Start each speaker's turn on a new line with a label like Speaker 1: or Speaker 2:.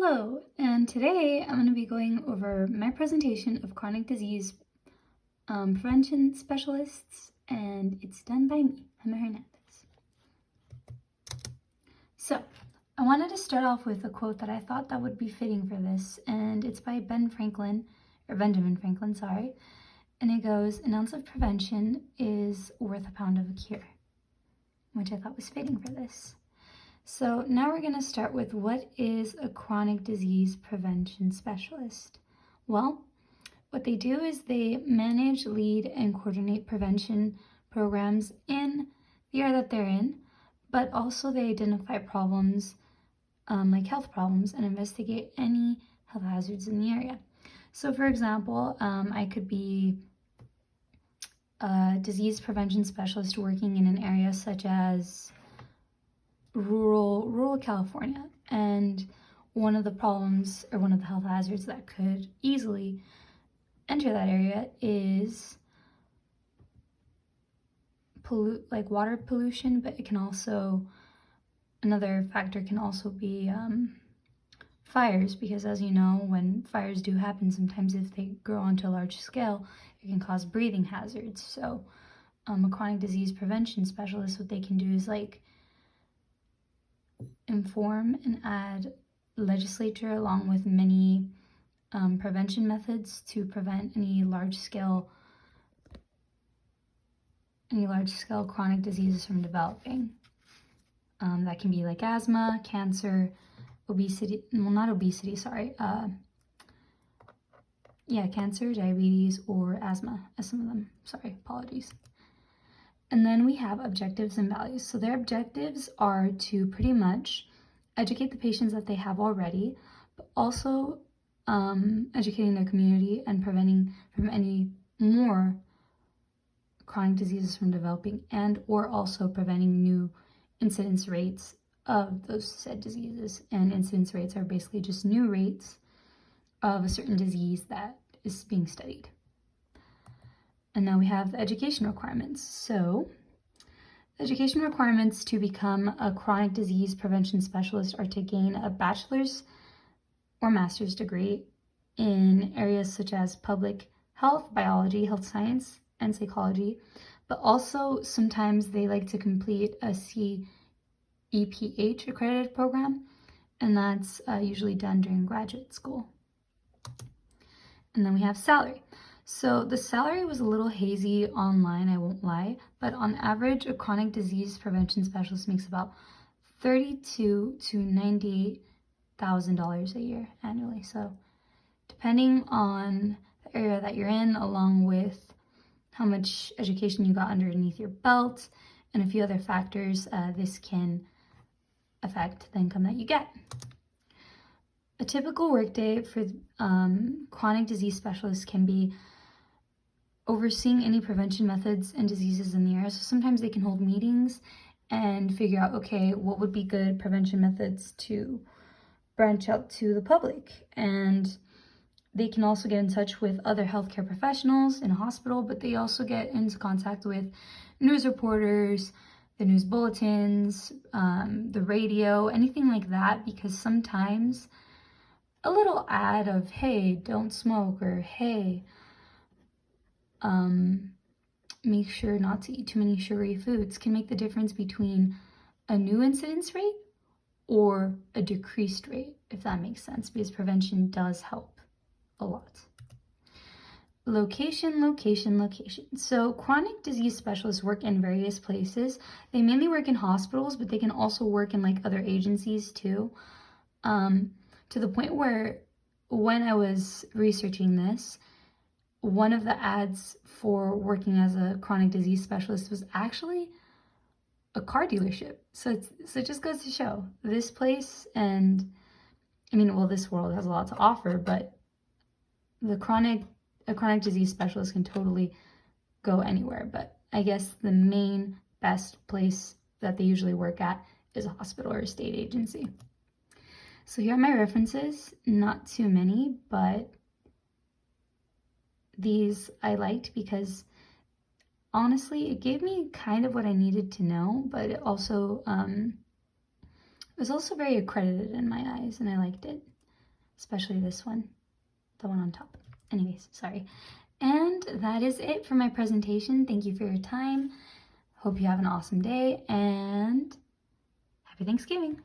Speaker 1: Hello, and today I'm going to be going over my presentation of chronic disease prevention specialists, and it's done by me, Emma Hernandez. So, I wanted to start off with a quote that I thought that would be fitting for this, and it's by Benjamin Franklin, sorry, and it goes, "An ounce of prevention is worth a pound of a cure," which I thought was fitting for this. So now we're going to start with, what is a chronic disease prevention specialist? Well, what they do is they manage, lead, and coordinate prevention programs in the area that they're in, but also they identify problems like health problems and investigate any health hazards in the area. So for example, I could be a disease prevention specialist working in an area such as rural California, and one of the problems or one of the health hazards that could easily enter that area is water pollution, but it can also, another factor can also be fires, because as you know, when fires do happen, sometimes if they grow onto a large scale, it can cause breathing hazards. So a chronic disease prevention specialist, what they can do is inform and add legislature along with many prevention methods to prevent any large-scale chronic diseases from developing. That can be like asthma, cancer, obesity, well, not obesity, sorry, cancer, diabetes, or asthma as some of them, sorry, apologies. And then we have objectives and values. So their objectives are to pretty much educate the patients that they have already, but also educating their community and preventing from any more chronic diseases from developing, and or also preventing new incidence rates of those said diseases. And incidence rates are basically just new rates of a certain disease that is being studied. And now we have the education requirements. So the education requirements to become a chronic disease prevention specialist are to gain a bachelor's or master's degree in areas such as public health, biology, health science, and psychology, but also sometimes they like to complete a CEPH accredited program, and that's usually done during graduate school. And then we have salary. So the salary was a little hazy online, I won't lie, but on average, a chronic disease prevention specialist makes about $32,000 to $98,000 a year annually. So depending on the area that you're in, along with how much education you got underneath your belt and a few other factors, this can affect the income that you get. A typical workday for chronic disease specialists can be overseeing any prevention methods and diseases in the area. So sometimes they can hold meetings and figure out, okay, what would be good prevention methods to branch out to the public. And they can also get in touch with other healthcare professionals in a hospital, but they also get into contact with news reporters, the news bulletins, the radio, anything like that, because sometimes a little ad of, hey, don't smoke, or hey, make sure not to eat too many sugary foods, can make the difference between a new incidence rate or a decreased rate, if that makes sense, because prevention does help a lot. Location. So chronic disease specialists work in various places. They mainly work in hospitals, but they can also work in other agencies too. To the point where when I was researching this, one of the ads for working as a chronic disease specialist was actually a car dealership. So it just goes to show this place, and I mean, well, this world has a lot to offer, but a chronic disease specialist can totally go anywhere. But I guess the main best place that they usually work at is a hospital or a state agency. So here are my references, not too many, but these I liked because honestly, it gave me kind of what I needed to know, but it also was also very accredited in my eyes, and I liked it. especially this one, the one on top. Anyways, sorry. And that is it for my presentation. Thank you for your time. Hope you have an awesome day and happy Thanksgiving.